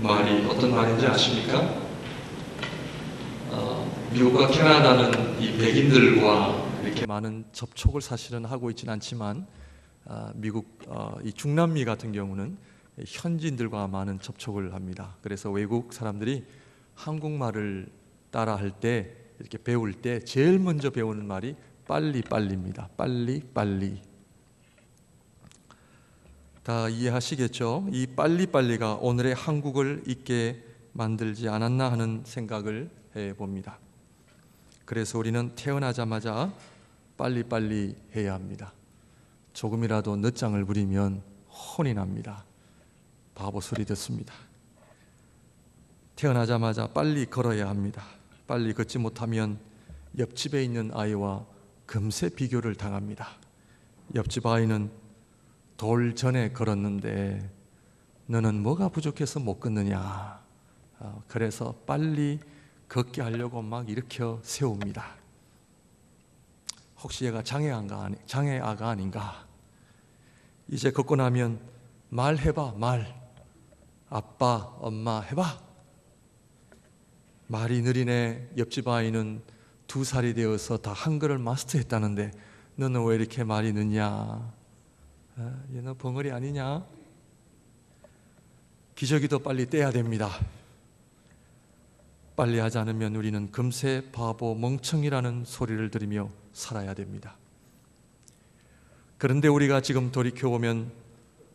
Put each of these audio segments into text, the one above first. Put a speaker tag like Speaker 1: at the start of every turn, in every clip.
Speaker 1: 말이 어떤 말인지 아십니까? 미국과 캐나다는 이 백인들과 이렇게 많은 접촉을 사실은 하고 있지는 않지만 미국 이 중남미 같은 경우는 현지인들과 많은 접촉을 합니다. 그래서 외국 사람들이 한국말을 따라할 때 이렇게 배울 때 제일 먼저 배우는 말이 빨리빨리입니다. 빨리빨리. 다 이해하시겠죠? 이 빨리빨리가 오늘의 한국을 있게 만들지 않았나 하는 생각을 해봅니다. 그래서 우리는 태어나자마자 빨리빨리 해야 합니다. 조금이라도 늦장을 부리면 혼이 납니다. 바보 소리 듣습니다. 태어나자마자 빨리 걸어야 합니다. 빨리 걷지 못하면 옆집에 있는 아이와 금세 비교를 당합니다. 옆집 아이는 돌 전에 걸었는데 너는 뭐가 부족해서 못 걷느냐. 그래서 빨리 걷게 하려고 막 일으켜 세웁니다. 혹시 얘가 장애아가 아닌가? 이제 걷고 나면 말해봐, 말. 아빠, 엄마 해봐. 말이 느리네. 옆집 아이는 2살이 되어서 다 한글을 마스터했다는데 너는 왜 이렇게 말이 늦냐? 얘는 벙어리 아니냐? 기저귀도 빨리 떼야 됩니다. 빨리 하지 않으면 우리는 금세 바보 멍청이라는 소리를 들으며 살아야 됩니다. 그런데 우리가 지금 돌이켜보면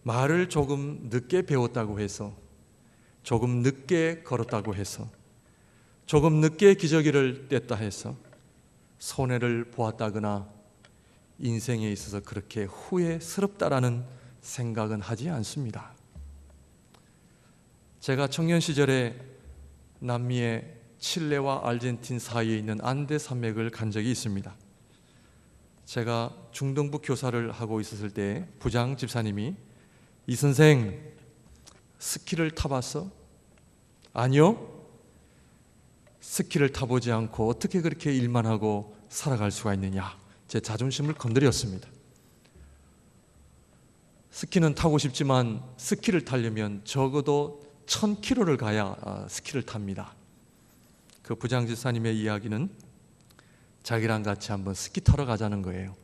Speaker 1: 말을 조금 늦게 배웠다고 해서, 조금 늦게 걸었다고 해서, 조금 늦게 기저귀를 뗐다 해서 손해를 보았다거나 인생에 있어서 그렇게 후회스럽다라는 생각은 하지 않습니다. 제가 청년 시절에 남미의 칠레와 아르헨틴 사이에 있는 안데 산맥을 간 적이 있습니다. 제가 중동부 교사를 하고 있었을 때 부장 집사님이 이 선생 스키를 타봤어? 아니요. 스키를 타보지 않고 어떻게 그렇게 일만 하고 살아갈 수가 있느냐. 제 자존심을 건드렸습니다. 스키는 타고 싶지만 스키를 타려면 적어도 1000km를 가야 스키를 탑니다. 그 부장 집사님의 이야기는 자기랑 같이 한번 스키 타러 가자는 거예요.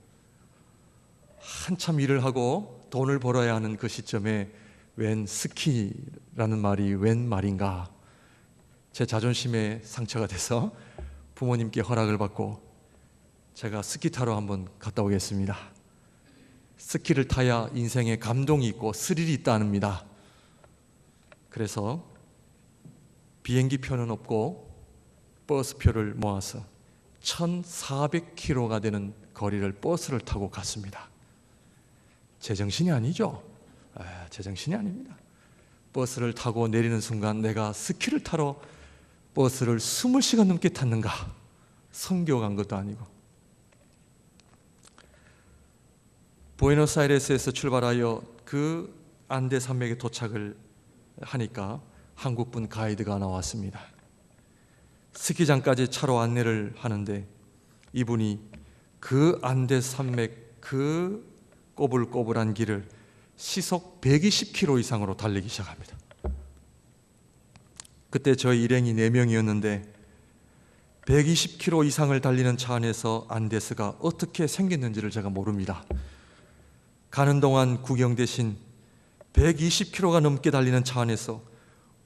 Speaker 1: 한참 일을 하고 돈을 벌어야 하는 그 시점에 웬 스키라는 말이 웬 말인가. 제 자존심에 상처가 돼서 부모님께 허락을 받고 제가 스키 타러 한번 갔다 오겠습니다. 스키를 타야 인생에 감동이 있고 스릴이 있답니다. 그래서 비행기 표는 없고 버스표를 모아서 1400km가 되는 거리를 버스를 타고 갔습니다. 제정신이 아니죠? 제정신이 아닙니다. 버스를 타고 내리는 순간 내가 스키를 타러 버스를 20시간 넘게 탔는가? 선교 간 것도 아니고. 부에노스아이레스에서 출발하여 그 안데 산맥에 도착을 하니까 한국분 가이드가 나왔습니다. 스키장까지 차로 안내를 하는데 이분이 그 안데 산맥 그 꼬불꼬불한 길을 시속 120km 이상으로 달리기 시작합니다. 그때 저희 일행이 4명이었는데 120km 이상을 달리는 차 안에서 안데스가 어떻게 생겼는지를 제가 모릅니다. 가는 동안 구경 대신 120km가 넘게 달리는 차 안에서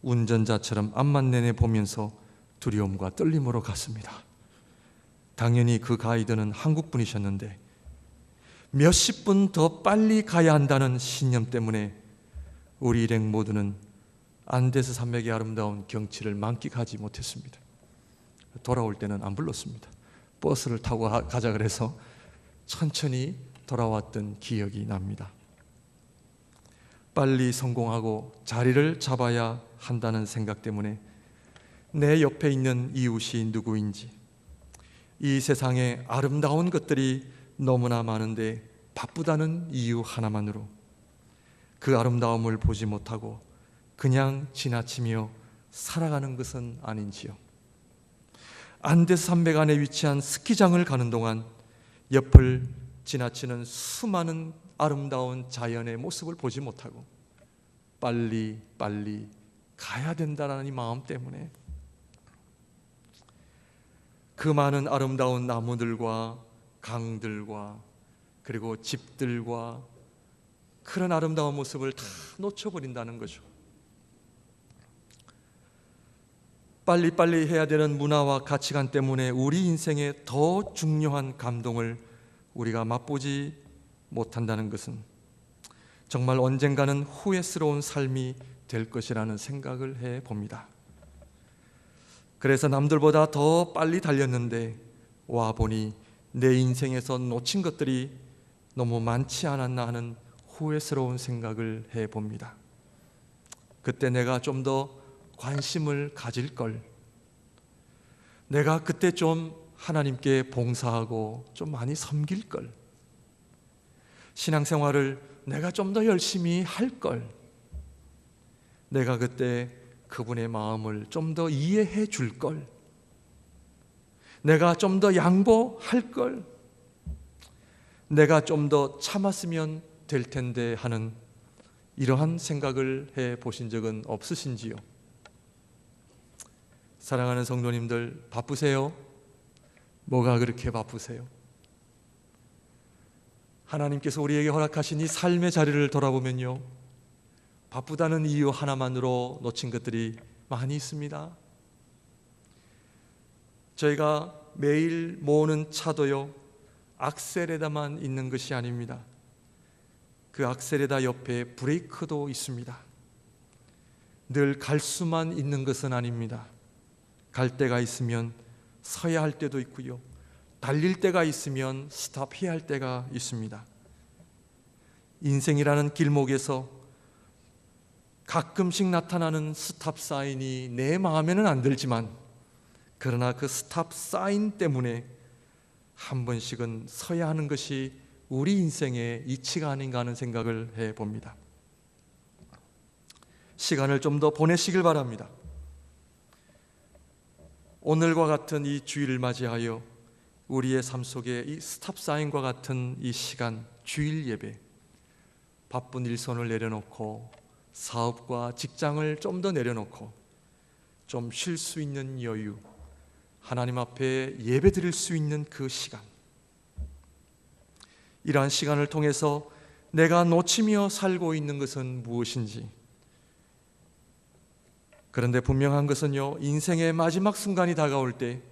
Speaker 1: 운전자처럼 앞만 내내보면서 두려움과 떨림으로 갔습니다. 당연히 그 가이드는 한국분이셨는데 몇십 분 더 빨리 가야 한다는 신념 때문에 우리 일행 모두는 안데스 산맥의 아름다운 경치를 만끽하지 못했습니다. 돌아올 때는 안 불렀습니다. 버스를 타고 가자 그래서 천천히 돌아왔던 기억이 납니다. 빨리 성공하고 자리를 잡아야 한다는 생각 때문에 내 옆에 있는 이웃이 누구인지, 이 세상에 아름다운 것들이 너무나 많은데 바쁘다는 이유 하나만으로 그 아름다움을 보지 못하고 그냥 지나치며 살아가는 것은 아닌지요. 안데스 산맥 안에 위치한 스키장을 가는 동안 옆을 지나치는 수많은 아름다운 자연의 모습을 보지 못하고 빨리 가야 된다는 이 마음 때문에 그 많은 아름다운 나무들과 강들과 그리고 집들과 그런 아름다운 모습을 다 놓쳐버린다는 거죠. 빨리빨리 해야 되는 문화와 가치관 때문에 우리 인생에 더 중요한 감동을 우리가 맛보지 못한다는 것은 정말 언젠가는 후회스러운 삶이 될 것이라는 생각을 해봅니다. 그래서 남들보다 더 빨리 달렸는데 와보니 내 인생에서 놓친 것들이 너무 많지 않았나 하는 후회스러운 생각을 해봅니다. 그때 내가 좀 더 관심을 가질 걸, 내가 그때 좀 하나님께 봉사하고 좀 많이 섬길 걸, 신앙생활을 내가 좀 더 열심히 할 걸, 내가 그때 그분의 마음을 좀 더 이해해 줄 걸, 내가 좀 더 양보할 걸, 내가 좀 더 참았으면 될 텐데 하는 이러한 생각을 해 보신 적은 없으신지요? 사랑하는 성도님들, 바쁘세요? 뭐가 그렇게 바쁘세요? 하나님께서 우리에게 허락하신 이 삶의 자리를 돌아보면요, 바쁘다는 이유 하나만으로 놓친 것들이 많이 있습니다. 저희가 매일 모으는 차도요, 악셀에다만 있는 것이 아닙니다. 그 악셀에다 옆에 브레이크도 있습니다. 늘 갈 수만 있는 것은 아닙니다. 갈 때가 있으면 서야 할 때도 있고요, 달릴 때가 있으면 스탑해야 할 때가 있습니다. 인생이라는 길목에서 가끔씩 나타나는 스탑 사인이 내 마음에는 안 들지만, 그러나 그 스탑 사인 때문에 한 번씩은 서야 하는 것이 우리 인생의 이치가 아닌가 하는 생각을 해봅니다. 시간을 좀 더 보내시길 바랍니다. 오늘과 같은 이 주일을 맞이하여 우리의 삶 속에 이 스탑 사인과 같은 이 시간, 주일 예배, 바쁜 일선을 내려놓고 사업과 직장을 좀 더 내려놓고 좀 쉴 수 있는 여유, 하나님 앞에 예배 드릴 수 있는 그 시간, 이러한 시간을 통해서 내가 놓치며 살고 있는 것은 무엇인지, 그런데 분명한 것은요, 인생의 마지막 순간이 다가올 때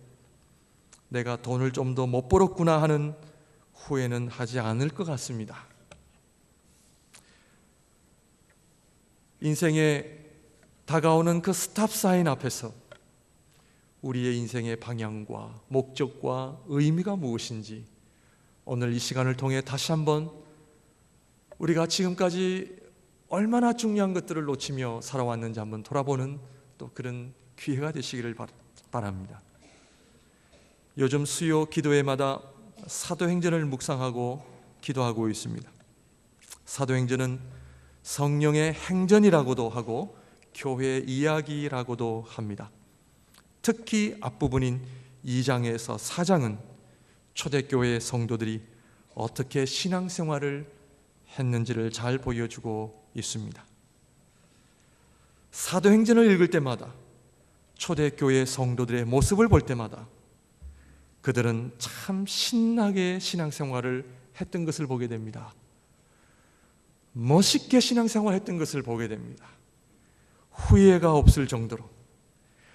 Speaker 1: 내가 돈을 좀 더 못 벌었구나 하는 후회는 하지 않을 것 같습니다. 인생에 다가오는 그 스탑 사인 앞에서 우리의 인생의 방향과 목적과 의미가 무엇인지 오늘 이 시간을 통해 다시 한번 우리가 지금까지 얼마나 중요한 것들을 놓치며 살아왔는지 한번 돌아보는 또 그런 기회가 되시기를 바랍니다. 요즘 수요 기도회마다 사도행전을 묵상하고 기도하고 있습니다. 사도행전은 성령의 행전이라고도 하고 교회 이야기라고도 합니다. 특히 앞부분인 2장에서 4장은 초대교회 성도들이 어떻게 신앙생활을 했는지를 잘 보여주고 있습니다. 사도행전을 읽을 때마다, 초대교회 성도들의 모습을 볼 때마다 그들은 참 신나게 신앙생활을 했던 것을 보게 됩니다. 멋있게 신앙생활을 했던 것을 보게 됩니다. 후회가 없을 정도로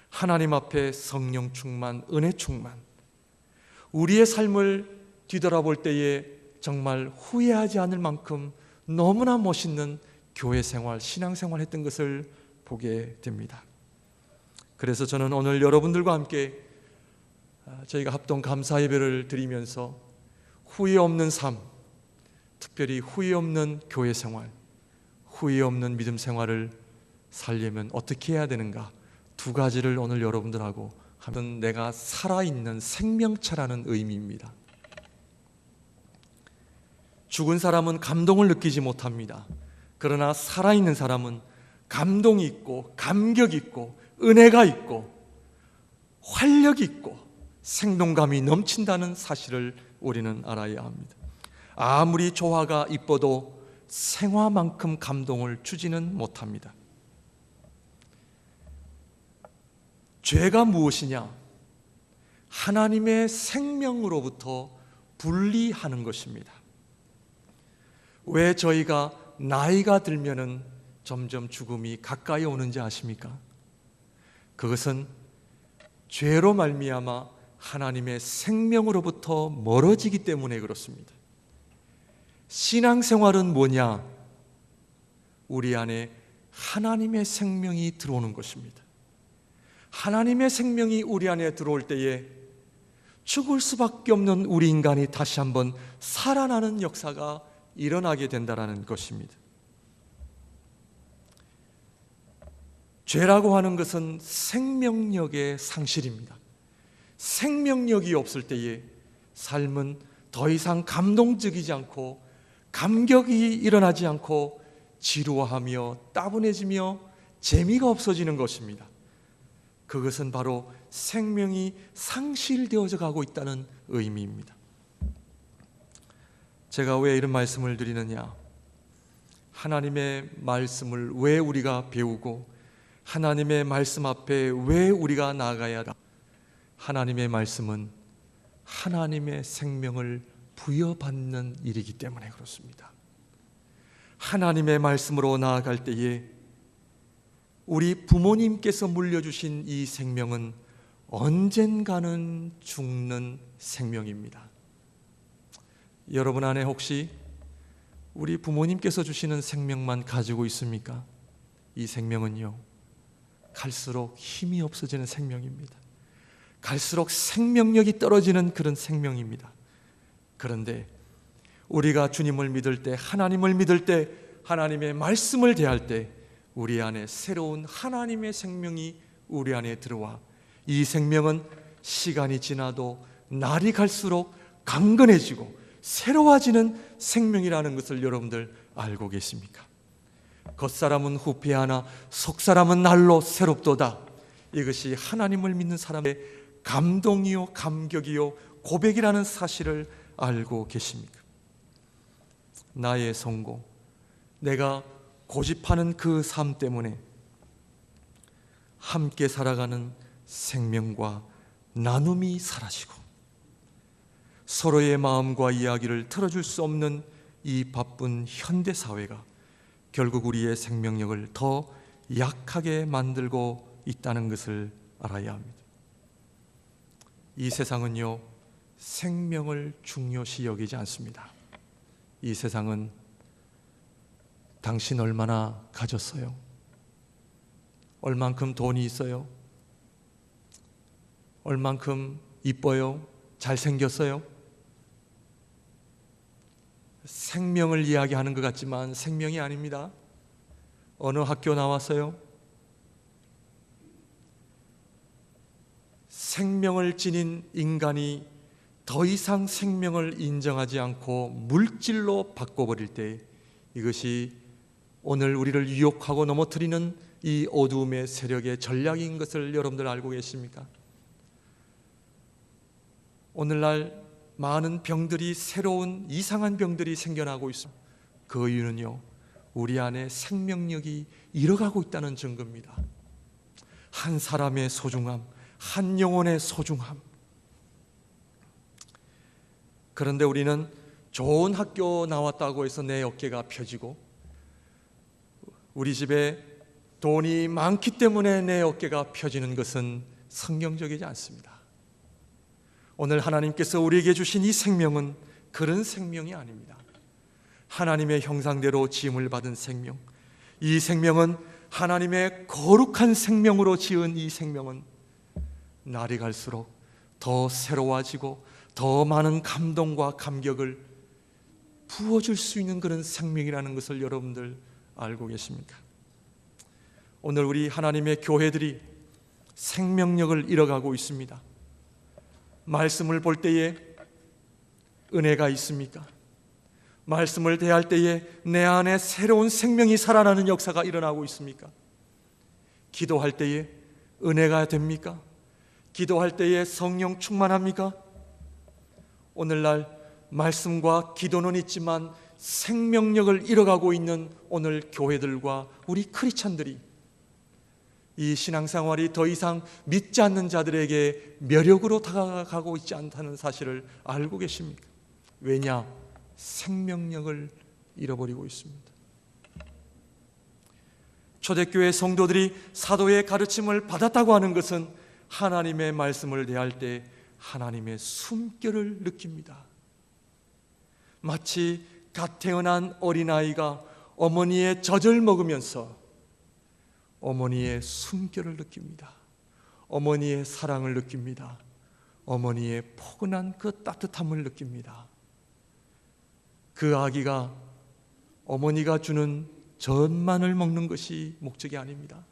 Speaker 1: 하나님 앞에 성령 충만, 은혜 충만, 우리의 삶을 뒤돌아볼 때에 정말 후회하지 않을 만큼 너무나 멋있는 교회 생활, 신앙생활 했던 것을 보게 됩니다. 그래서 저는 오늘 여러분들과 함께 저희가 합동 감사 예배를 드리면서 후회 없는 삶, 특별히 후회 없는 교회 생활, 후회 없는 믿음 생활을 살려면 어떻게 해야 되는가, 두 가지를 오늘 여러분들하고 하면 내가 살아있는 생명체라는 의미입니다. 죽은 사람은 감동을 느끼지 못합니다. 그러나 살아있는 사람은 감동이 있고 감격이 있고 은혜가 있고 활력이 있고 생동감이 넘친다는 사실을 우리는 알아야 합니다. 아무리 조화가 이뻐도 생화만큼 감동을 주지는 못합니다. 죄가 무엇이냐? 하나님의 생명으로부터 분리하는 것입니다. 왜 저희가 나이가 들면은 점점 죽음이 가까이 오는지 아십니까? 그것은 죄로 말미암아 하나님의 생명으로부터 멀어지기 때문에 그렇습니다. 신앙생활은 뭐냐? 우리 안에 하나님의 생명이 들어오는 것입니다. 하나님의 생명이 우리 안에 들어올 때에 죽을 수밖에 없는 우리 인간이 다시 한번 살아나는 역사가 일어나게 된다는 것입니다. 죄라고 하는 것은 생명력의 상실입니다. 생명력이 없을 때에 삶은 더 이상 감동적이지 않고 감격이 일어나지 않고 지루하며 따분해지며 재미가 없어지는 것입니다. 그것은 바로 생명이 상실되어져 가고 있다는 의미입니다. 제가 왜 이런 말씀을 드리느냐? 하나님의 말씀을 왜 우리가 배우고 하나님의 말씀 앞에 왜 우리가 나아가야 하다? 하나님의 말씀은 하나님의 생명을 부여받는 일이기 때문에 그렇습니다. 하나님의 말씀으로 나아갈 때에 우리 부모님께서 물려주신 이 생명은 언젠가는 죽는 생명입니다. 여러분 안에 혹시 우리 부모님께서 주시는 생명만 가지고 있습니까? 이 생명은요, 갈수록 힘이 없어지는 생명입니다. 갈수록 생명력이 떨어지는 그런 생명입니다. 그런데 우리가 주님을 믿을 때, 하나님을 믿을 때, 하나님의 말씀을 대할 때 우리 안에 새로운 하나님의 생명이 우리 안에 들어와 이 생명은 시간이 지나도 날이 갈수록 강건해지고 새로워지는 생명이라는 것을 여러분들 알고 계십니까? 겉사람은 후패하나 속사람은 날로 새롭도다. 이것이 하나님을 믿는 사람의 감동이요 감격이요 고백이라는 사실을 알고 계십니까? 나의 성공, 내가 고집하는 그 삶 때문에 함께 살아가는 생명과 나눔이 사라지고 서로의 마음과 이야기를 틀어줄 수 없는 이 바쁜 현대사회가 결국 우리의 생명력을 더 약하게 만들고 있다는 것을 알아야 합니다. 이 세상은요, 생명을 중요시 여기지 않습니다. 이 세상은 당신 얼마나 가졌어요? 얼만큼 돈이 있어요? 얼만큼 이뻐요? 잘생겼어요? 생명을 이야기하는 것 같지만 생명이 아닙니다. 어느 학교 나왔어요? 생명을 지닌 인간이 더 이상 생명을 인정하지 않고 물질로 바꿔버릴 때 이것이 오늘 우리를 유혹하고 넘어뜨리는 이 어두움의 세력의 전략인 것을 여러분들 알고 계십니까? 오늘날 많은 병들이, 새로운 이상한 병들이 생겨나고 있습니다. 그 이유는요, 우리 안에 생명력이 잃어가고 있다는 증거입니다. 한 사람의 소중함, 한 영혼의 소중함. 그런데 우리는 좋은 학교 나왔다고 해서 내 어깨가 펴지고, 우리 집에 돈이 많기 때문에 내 어깨가 펴지는 것은 성경적이지 않습니다. 오늘 하나님께서 우리에게 주신 이 생명은 그런 생명이 아닙니다. 하나님의 형상대로 지음을 받은 생명, 이 생명은 하나님의 거룩한 생명으로 지은 이 생명은 날이 갈수록 더 새로워지고 더 많은 감동과 감격을 부어줄 수 있는 그런 생명이라는 것을 여러분들 알고 계십니까? 오늘 우리 하나님의 교회들이 생명력을 잃어가고 있습니다. 말씀을 볼 때에 은혜가 있습니까? 말씀을 대할 때에 내 안에 새로운 생명이 살아나는 역사가 일어나고 있습니까? 기도할 때에 은혜가 됩니까? 기도할 때에 성령 충만합니까? 오늘날 말씀과 기도는 있지만 생명력을 잃어가고 있는 오늘 교회들과 우리 크리스찬들이 이 신앙생활이 더 이상 믿지 않는 자들에게 매력으로 다가가고 있지 않다는 사실을 알고 계십니까? 왜냐? 생명력을 잃어버리고 있습니다. 초대교회 성도들이 사도의 가르침을 받았다고 하는 것은 하나님의 말씀을 대할 때 하나님의 숨결을 느낍니다. 마치 갓 태어난 어린아이가 어머니의 젖을 먹으면서 어머니의 숨결을 느낍니다. 어머니의 사랑을 느낍니다. 어머니의 포근한 그 따뜻함을 느낍니다. 그 아기가 어머니가 주는 젖만을 먹는 것이 목적이 아닙니다.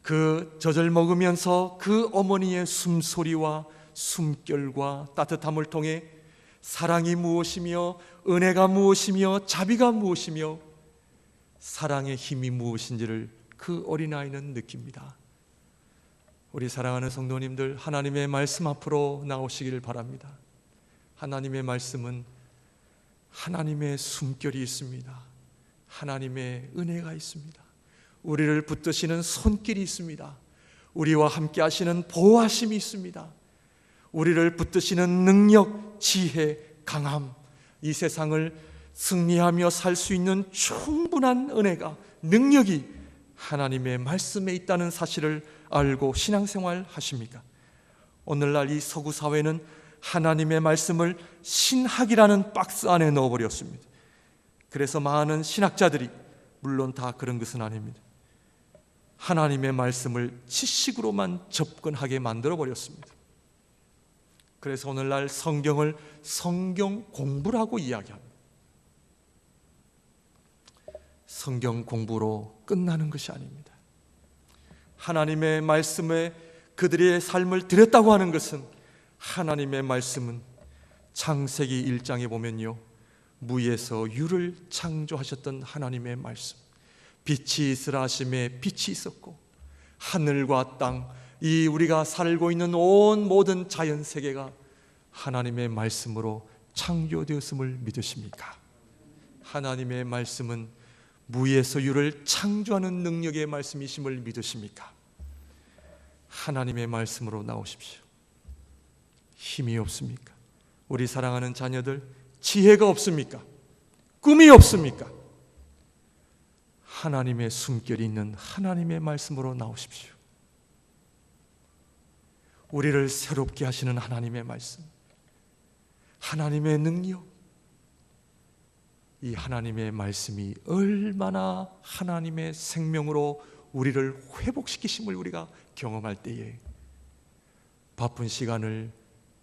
Speaker 1: 그 젖을 먹으면서 그 어머니의 숨소리와 숨결과 따뜻함을 통해 사랑이 무엇이며 은혜가 무엇이며 자비가 무엇이며 사랑의 힘이 무엇인지를 그 어린아이는 느낍니다. 우리 사랑하는 성도님들, 하나님의 말씀 앞으로 나오시기를 바랍니다. 하나님의 말씀은 하나님의 숨결이 있습니다. 하나님의 은혜가 있습니다. 우리를 붙드시는 손길이 있습니다. 우리와 함께 하시는 보호하심이 있습니다. 우리를 붙드시는 능력, 지혜, 강함, 이 세상을 승리하며 살 수 있는 충분한 은혜가, 능력이 하나님의 말씀에 있다는 사실을 알고 신앙생활 하십니까? 오늘날 이 서구 사회는 하나님의 말씀을 신학이라는 박스 안에 넣어버렸습니다. 그래서 많은 신학자들이, 물론 다 그런 것은 아닙니다, 하나님의 말씀을 지식으로만 접근하게 만들어버렸습니다. 그래서 오늘날 성경을 성경 공부라고 이야기합니다. 성경 공부로 끝나는 것이 아닙니다. 하나님의 말씀에 그들의 삶을 드렸다고 하는 것은, 하나님의 말씀은 창세기 1장에 보면요, 무에서 유를 창조하셨던 하나님의 말씀, 빛이 있으라 하심에 빛이 있었고 하늘과 땅, 이 우리가 살고 있는 온 모든 자연 세계가 하나님의 말씀으로 창조되었음을 믿으십니까? 하나님의 말씀은 무에서 유를 창조하는 능력의 말씀이심을 믿으십니까? 하나님의 말씀으로 나오십시오. 힘이 없습니까? 우리 사랑하는 자녀들, 지혜가 없습니까? 꿈이 없습니까? 하나님의 숨결이 있는 하나님의 말씀으로 나오십시오. 우리를 새롭게 하시는 하나님의 말씀, 하나님의 능력, 이 하나님의 말씀이 얼마나 하나님의 생명으로 우리를 회복시키심을 우리가 경험할 때에 바쁜 시간을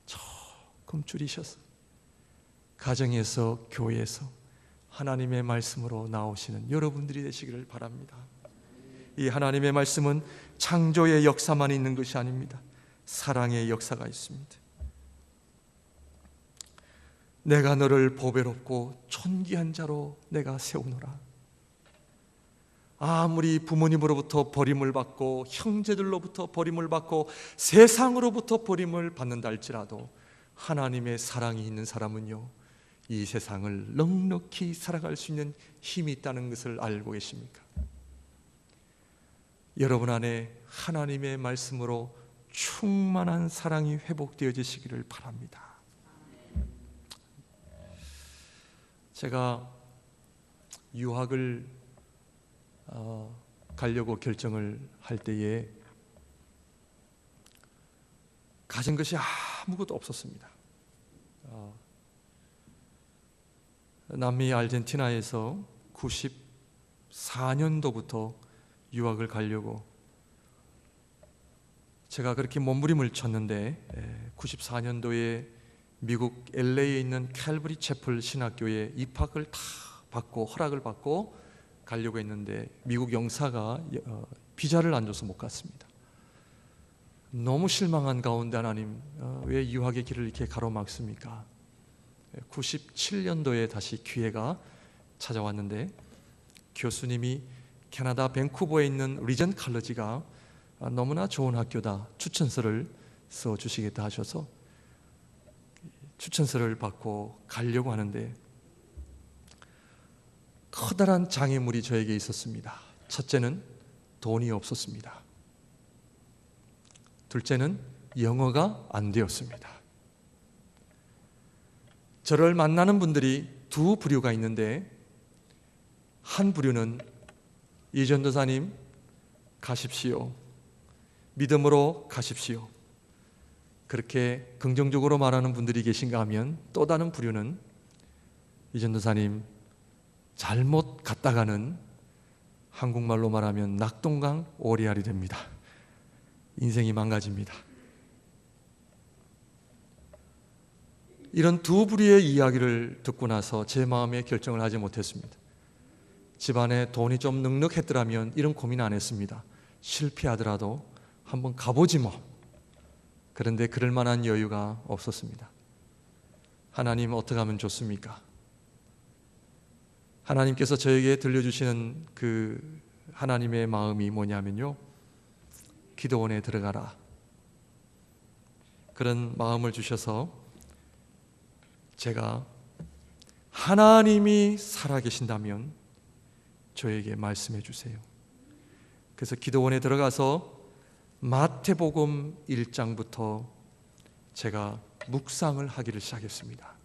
Speaker 1: 조금 줄이셔서 가정에서, 교회에서 하나님의 말씀으로 나오시는 여러분들이 되시기를 바랍니다. 이 하나님의 말씀은 창조의 역사만 있는 것이 아닙니다. 사랑의 역사가 있습니다. 내가 너를 보배롭고 존귀한 자로 내가 세우노라. 아무리 부모님으로부터 버림을 받고 형제들로부터 버림을 받고 세상으로부터 버림을 받는다 할지라도 하나님의 사랑이 있는 사람은요, 이 세상을 넉넉히 살아갈 수 있는 힘이 있다는 것을 알고 계십니까? 여러분 안에 하나님의 말씀으로 충만한 사랑이 회복되어지시기를 바랍니다. 제가 유학을 가려고 결정을 할 때에 가진 것이 아무것도 없었습니다. 남미 아르헨티나에서 94년도부터 유학을 가려고 제가 그렇게 몸부림을 쳤는데 94년도에 미국 LA에 있는 캘버리 채플 신학교에 입학을 다 받고 허락을 받고 가려고 했는데 미국 영사가 비자를 안 줘서 못 갔습니다. 너무 실망한 가운데 하나님, 왜 유학의 길을 이렇게 가로막습니까? 97년도에 다시 기회가 찾아왔는데 교수님이 캐나다 밴쿠버에 있는 리전 칼러지가 너무나 좋은 학교다, 추천서를 써주시겠다 하셔서 추천서를 받고 가려고 하는데 커다란 장애물이 저에게 있었습니다. 첫째는 돈이 없었습니다. 둘째는 영어가 안 되었습니다. 저를 만나는 분들이 두 부류가 있는데, 한 부류는 이 전도사님 가십시오, 믿음으로 가십시오, 그렇게 긍정적으로 말하는 분들이 계신가 하면, 또 다른 부류는 이 전도사님 잘못 갔다가는 한국말로 말하면 낙동강 오리알이 됩니다. 인생이 망가집니다. 이런 두 부류의 이야기를 듣고 나서 제 마음에 결정을 하지 못했습니다. 집안에 돈이 좀 넉넉했더라면 이런 고민 안 했습니다. 실패하더라도 한번 가보지 뭐. 그런데 그럴 만한 여유가 없었습니다. 하나님 어떻게 하면 좋습니까? 하나님께서 저에게 들려주시는 그 하나님의 마음이 뭐냐면요, 기도원에 들어가라, 그런 마음을 주셔서 제가 하나님이 살아계신다면 저에게 말씀해 주세요. 그래서 기도원에 들어가서 마태복음 1장부터 제가 묵상을 하기를 시작했습니다.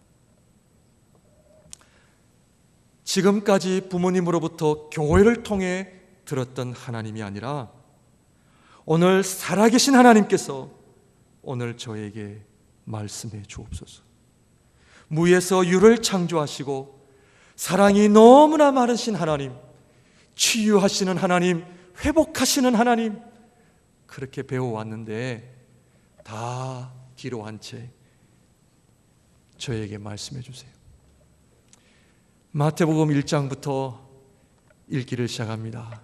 Speaker 1: 지금까지 부모님으로부터 교회를 통해 들었던 하나님이 아니라 오늘 살아계신 하나님께서 오늘 저에게 말씀해 주옵소서. 무에서 유를 창조하시고 사랑이 너무나 많으신 하나님, 치유하시는 하나님, 회복하시는 하나님, 그렇게 배워왔는데 다 기로한 채 저에게 말씀해 주세요. 마태복음 1장부터 읽기를 시작합니다.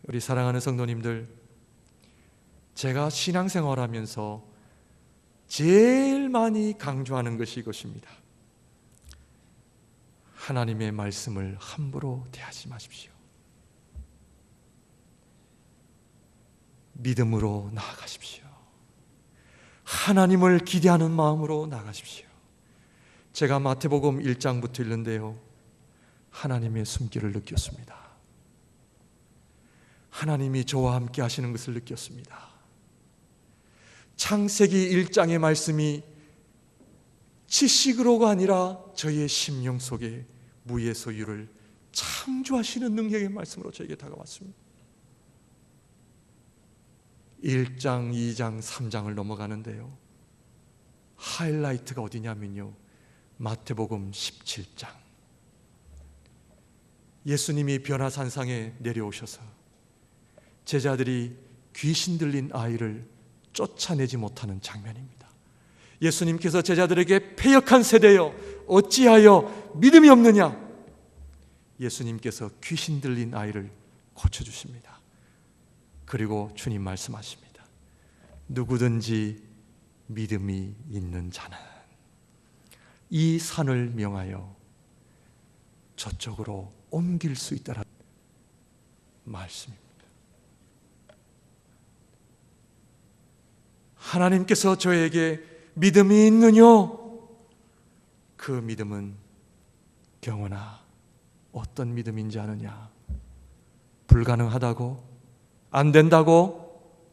Speaker 1: 우리 사랑하는 성도님들, 제가 신앙생활하면서 제일 많이 강조하는 것이 이것입니다. 하나님의 말씀을 함부로 대하지 마십시오. 믿음으로 나아가십시오. 하나님을 기대하는 마음으로 나아가십시오. 제가 마태복음 1장부터 읽는데요, 하나님의 숨결을 느꼈습니다. 하나님이 저와 함께 하시는 것을 느꼈습니다. 창세기 1장의 말씀이 지식으로가 아니라 저의 심령 속에 무에서 유를 창조하시는 능력의 말씀으로 저에게 다가왔습니다. 1장, 2장, 3장을 넘어가는데요, 하이라이트가 어디냐면요, 마태복음 17장. 예수님이 변화산상에 내려오셔서 제자들이 귀신 들린 아이를 쫓아내지 못하는 장면입니다. 예수님께서 제자들에게 패역한 세대여 어찌하여 믿음이 없느냐, 예수님께서 귀신 들린 아이를 고쳐주십니다. 그리고 주님 말씀하십니다. 누구든지 믿음이 있는 자는 이 산을 명하여 저쪽으로 옮길 수 있다라는 말씀입니다. 하나님께서 저에게 믿음이 있느냐? 그 믿음은 경원아, 어떤 믿음인지 아느냐? 불가능하다고? 안 된다고?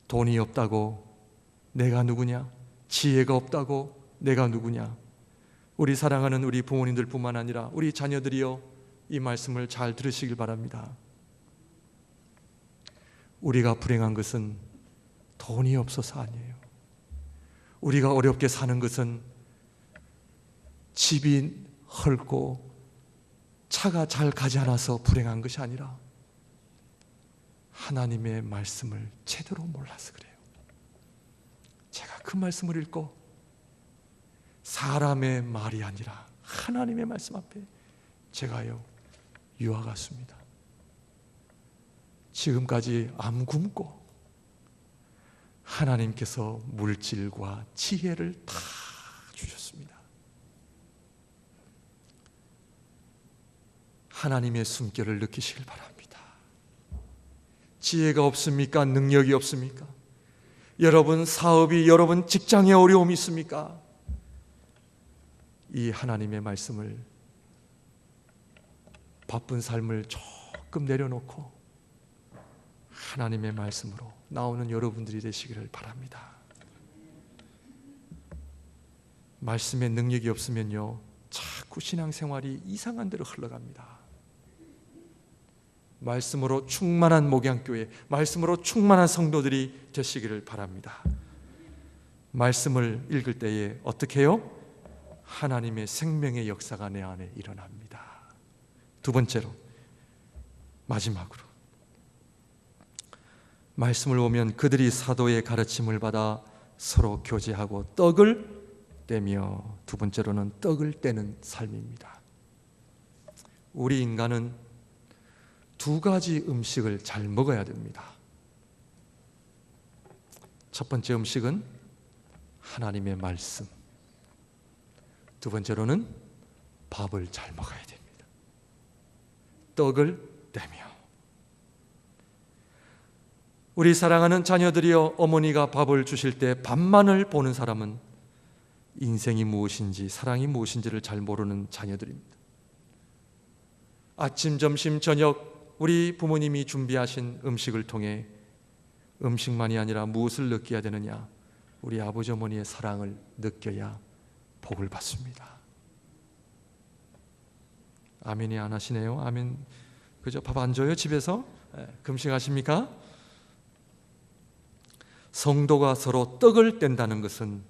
Speaker 1: 돈이 없다고? 내가 누구냐? 지혜가 없다고? 내가 누구냐? 우리 사랑하는 우리 부모님들 뿐만 아니라 우리 자녀들이여, 이 말씀을 잘 들으시길 바랍니다. 우리가 불행한 것은 돈이 없어서 아니에요. 우리가 어렵게 사는 것은 집이 헐고 차가 잘 가지 않아서 불행한 것이 아니라 하나님의 말씀을 제대로 몰라서 그래요. 제가 그 말씀을 읽고 사람의 말이 아니라 하나님의 말씀 앞에 제가요 유아 같습니다. 지금까지 암 굶고 하나님께서 물질과 지혜를 다 주셨습니다. 하나님의 숨결을 느끼시길 바랍니다. 지혜가 없습니까? 능력이 없습니까? 여러분 사업이, 여러분 직장에 어려움이 있습니까? 이 하나님의 말씀을 바쁜 삶을 조금 내려놓고 하나님의 말씀으로 나오는 여러분들이 되시기를 바랍니다. 말씀의 능력이 없으면요, 자꾸 신앙생활이 이상한 데로 흘러갑니다. 말씀으로 충만한 목양교회, 말씀으로 충만한 성도들이 되시기를 바랍니다. 말씀을 읽을 때에 어떻게 해요? 하나님의 생명의 역사가 내 안에 일어납니다. 두 번째로, 마지막으로, 말씀을 보면 그들이 사도의 가르침을 받아 서로 교제하고 떡을 떼며, 두 번째로는 떡을 떼는 삶입니다. 우리 인간은 두 가지 음식을 잘 먹어야 됩니다. 첫 번째 음식은 하나님의 말씀, 두 번째로는 밥을 잘 먹어야 됩니다. 떡을 떼며. 우리 사랑하는 자녀들이여, 어머니가 밥을 주실 때 밥만을 보는 사람은 인생이 무엇인지, 사랑이 무엇인지를 잘 모르는 자녀들입니다. 아침, 점심, 저녁 우리 부모님이 준비하신 음식을 통해 음식만이 아니라 무엇을 느껴야 되느냐? 우리 아버지 어머니의 사랑을 느껴야 복을 받습니다. 아멘이 안 하시네요. 아멘. 그죠? 밥 안 줘요? 집에서? 금식하십니까? 성도가 서로 떡을 뗀다는 것은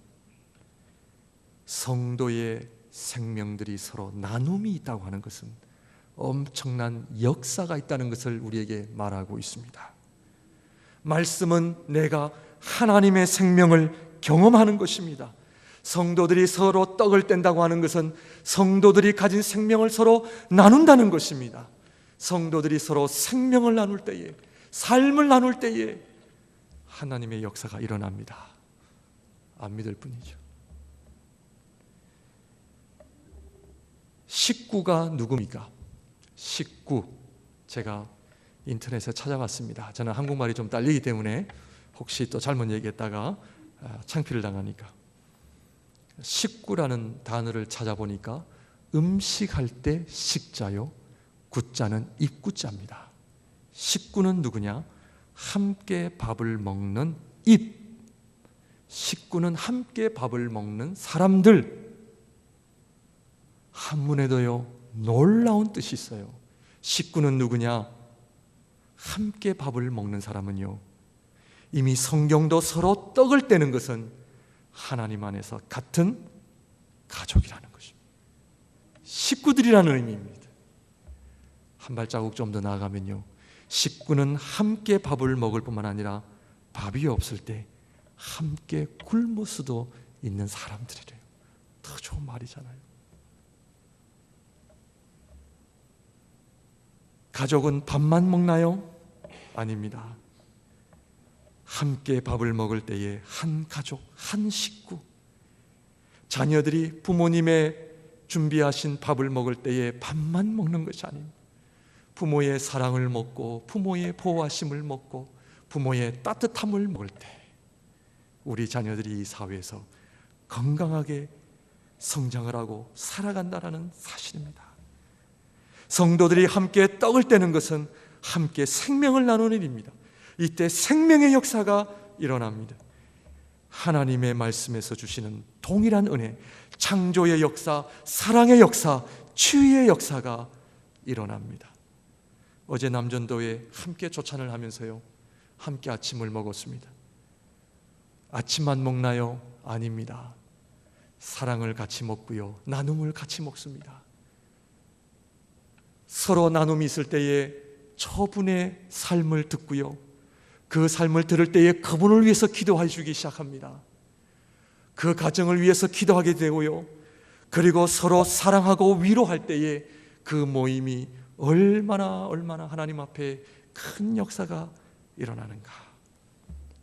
Speaker 1: 성도의 생명들이 서로 나눔이 있다고 하는 것은 엄청난 역사가 있다는 것을 우리에게 말하고 있습니다. 말씀은 내가 하나님의 생명을 경험하는 것입니다. 성도들이 서로 떡을 뗀다고 하는 것은 성도들이 가진 생명을 서로 나눈다는 것입니다. 성도들이 서로 생명을 나눌 때에, 삶을 나눌 때에 하나님의 역사가 일어납니다. 안 믿을 뿐이죠. 식구가 누굽니까? 식구, 제가 인터넷에 찾아봤습니다. 저는 한국말이 좀 딸리기 때문에 혹시 또 잘못 얘기했다가 창피를 당하니까. 식구라는 단어를 찾아보니까 음식할 때 식자요, 구자는 입구자입니다. 식구는 누구냐? 함께 밥을 먹는 입. 식구는 함께 밥을 먹는 사람들. 한문에도요, 놀라운 뜻이 있어요. 식구는 누구냐? 함께 밥을 먹는 사람은요, 이미 성경도 서로 떡을 떼는 것은 하나님 안에서 같은 가족이라는 것입니다. 식구들이라는 의미입니다. 한 발자국 좀 더 나아가면요, 식구는 함께 밥을 먹을 뿐만 아니라 밥이 없을 때 함께 굶을 수도 있는 사람들이래요. 더 좋은 말이잖아요. 가족은 밥만 먹나요? 아닙니다. 함께 밥을 먹을 때에 한 가족, 한 식구, 자녀들이 부모님의 준비하신 밥을 먹을 때에 밥만 먹는 것이 아닙니다. 부모의 사랑을 먹고 부모의 보호하심을 먹고 부모의 따뜻함을 먹을 때 우리 자녀들이 이 사회에서 건강하게 성장을 하고 살아간다는 사실입니다. 성도들이 함께 떡을 떼는 것은 함께 생명을 나누는 일입니다. 이때 생명의 역사가 일어납니다. 하나님의 말씀에서 주시는 동일한 은혜, 창조의 역사, 사랑의 역사, 치유의 역사가 일어납니다. 어제 남전도에 함께 조찬을 하면서요, 함께 아침을 먹었습니다. 아침만 먹나요? 아닙니다. 사랑을 같이 먹고요, 나눔을 같이 먹습니다. 서로 나눔이 있을 때에 저분의 삶을 듣고요, 그 삶을 들을 때에 그분을 위해서 기도해 주기 시작합니다. 그 가정을 위해서 기도하게 되고요, 그리고 서로 사랑하고 위로할 때에 그 모임이 얼마나 하나님 앞에 큰 역사가 일어나는가.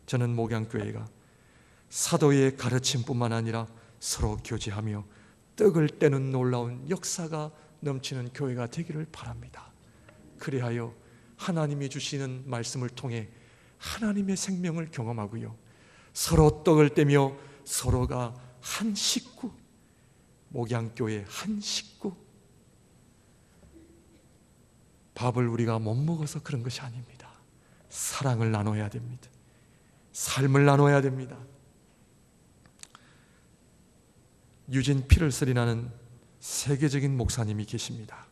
Speaker 1: 저는 목양교회가 사도의 가르침뿐만 아니라 서로 교제하며 떡을 떼는 놀라운 역사가 넘치는 교회가 되기를 바랍니다. 그리하여 하나님이 주시는 말씀을 통해 하나님의 생명을 경험하고요, 서로 떡을 떼며 서로가 한 식구, 목양교회 한 식구, 밥을 우리가 못 먹어서 그런 것이 아닙니다. 사랑을 나눠야 됩니다. 삶을 나눠야 됩니다. 유진 피럴슨이라는 세계적인 목사님이 계십니다.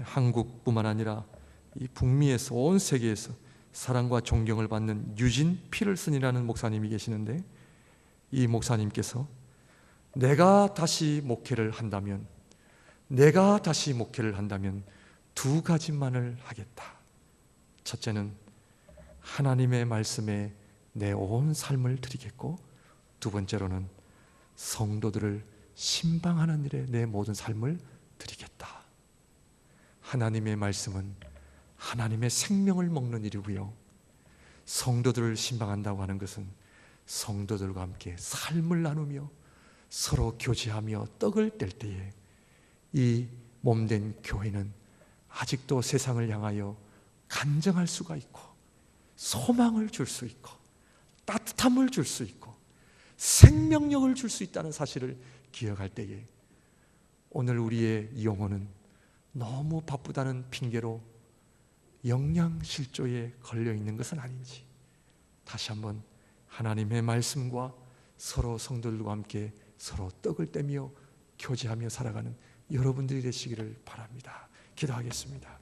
Speaker 1: 한국뿐만 아니라 이 북미에서 온 세계에서 사랑과 존경을 받는 유진 피럴슨이라는 목사님이 계시는데, 이 목사님께서 내가 다시 목회를 한다면 두 가지만을 하겠다. 첫째는 하나님의 말씀에 내 온 삶을 드리겠고, 두 번째로는 성도들을 신방하는 일에 내 모든 삶을 드리겠다. 하나님의 말씀은 하나님의 생명을 먹는 일이고요, 성도들을 신방한다고 하는 것은 성도들과 함께 삶을 나누며 서로 교제하며 떡을 뗄 때에 이 몸된 교회는 아직도 세상을 향하여 간증할 수가 있고, 소망을 줄 수 있고, 따뜻함을 줄 수 있고, 생명력을 줄 수 있다는 사실을 기억할 때에 오늘 우리의 영혼은 너무 바쁘다는 핑계로 영양실조에 걸려 있는 것은 아닌지 다시 한번 하나님의 말씀과 서로 성도들과 함께 서로 떡을 떼며 교제하며 살아가는 여러분들이 되시기를 바랍니다. 기도하겠습니다.